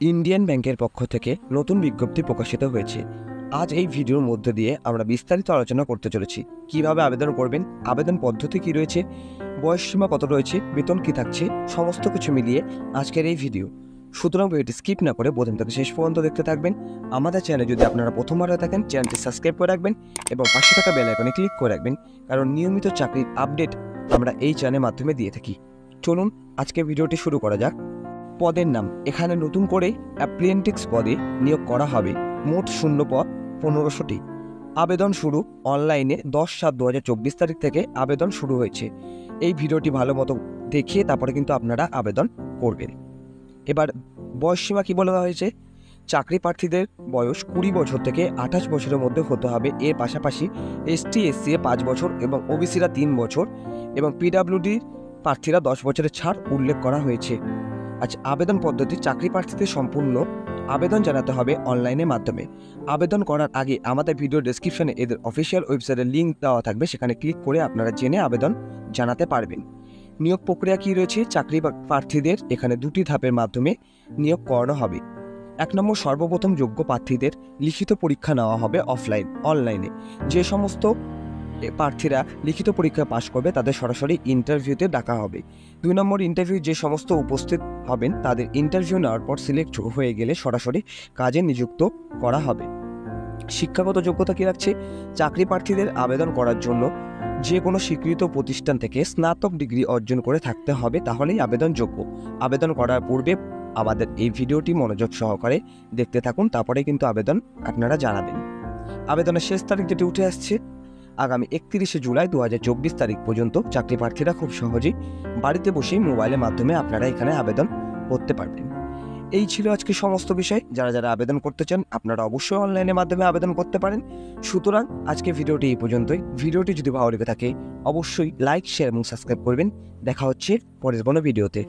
Indian ব্যাংকের পক্ষ থেকে নতুন বিজ্ঞপ্তি প্রকাশিত হয়েছে। আজ এই ভিডিওর মধ্যে দিয়ে আমরা বিস্তারিত আলোচনা করতে চলেছি। কিভাবে আবেদন করবেন, আবেদন পদ্ধতি কি রয়েছে, বয়সসীমা কত রয়েছে, বেতন কি থাকছে, সমস্ত কিছু মিলিয়ে আজকের এই ভিডিও। সুতরাং ভিডিওটি স্কিপ না করে প্রথম থেকে শেষ পর্যন্ত দেখতে থাকবেন। আমাদের চ্যানেলে যদি আপনারা প্রথমবার হয়ে থাকেন, চ্যানেলটি সাবস্ক্রাইব করে রাখবেন এবং পাশে থাকা বেল আইকনে ক্লিক করে রাখবেন, কারণ নিয়মিত চাকরির আপডেট আমরা এই চ্যানেলের মাধ্যমে দিয়ে থাকি। চলুন আজকে ভিডিওটি শুরু করা যাক। পদের নাম, এখানে নতুন করে অ্যাপ্রেন্টিস পদে নিয়োগ করা হবে। মোট শূন্য পদ 1500টি। আবেদন শুরু অনলাইনে 10/7/2024 তারিখ থেকে আবেদন শুরু হয়েছে। এই ভিডিওটি ভালো মতো দেখে তারপরে কিন্তু আপনারা আবেদন করবেন। এবার বয়সসীমা কি বলা হয়েছে? চাকরি প্রার্থীদের বয়স 20 বছর থেকে 28 বছরের মধ্যে হতে হবে। এর পাশাপাশি ST SC 5 বছর এবং OBCরা 3 বছর এবং PWD প্রার্থীরা 10 বছরের ছাড় উল্লেখ করা হয়েছে। আচ্ছা, আবেদন পদ্ধতি, চাকরি প্রার্থীদের সম্পূর্ণ আবেদন জানাতে হবে অনলাইনের মাধ্যমে। আবেদন করার আগে আমাদের ভিডিও ডেসক্রিপশনে এদের অফিসিয়াল ওয়েবসাইটের লিঙ্ক দেওয়া থাকবে, সেখানে ক্লিক করে আপনারা জেনে আবেদন জানাতে পারবেন। নিয়োগ প্রক্রিয়া কি রয়েছে? চাকরি প্রার্থীদের এখানে 2টি ধাপের মাধ্যমে নিয়োগ করানো হবে। 1 নম্বর, সর্বপ্রথম যোগ্য প্রার্থীদের লিখিত পরীক্ষা নেওয়া হবে অনলাইনে। যে সমস্ত প্রার্থীরা লিখিত পরীক্ষা পাশ করবে তাদের সরাসরি ইন্টারভিউতে ডাকা হবে। 2 নম্বর, ইন্টারভিউ যে সমস্ত উপস্থিত হবেন তাদের ইন্টারভিউ নেওয়ার পর সিলেক্ট হয়ে গেলে সরাসরি কাজে নিযুক্ত করা হবে। শিক্ষাগত যোগ্যতা কি রাখছে? চাকরি প্রার্থীদের আবেদন করার জন্য যে কোনো স্বীকৃত প্রতিষ্ঠান থেকে স্নাতক ডিগ্রি অর্জন করে থাকতে হবে, তাহলেই আবেদনযোগ্য। আবেদন করার পূর্বে আমাদের এই ভিডিওটি মনোযোগ সহকারে দেখতে থাকুন, তারপরে কিন্তু আবেদন আপনারা জানাবেন। আবেদনের শেষ তারিখ যেটি উঠে আসছে আগামী 31শে জুলাই 2024 তারিখ পর্যন্ত। চাকরি প্রার্থীরা খুব সহজেই বাড়িতে বসেই মোবাইলের মাধ্যমে আপনারা এখানে আবেদন করতে পারবেন। এই ছিল আজকে সমস্ত বিষয়। যারা আবেদন করতে চান আপনারা অবশ্যই অনলাইনের মাধ্যমে আবেদন করতে পারেন। সুতরাং আজকে ভিডিওটি এই পর্যন্তই। ভিডিওটি যদি ভালো লেগে থাকে অবশ্যই লাইক, শেয়ার এবং সাবস্ক্রাইব করবেন। দেখা হচ্ছে পরের কোনো ভিডিওতে।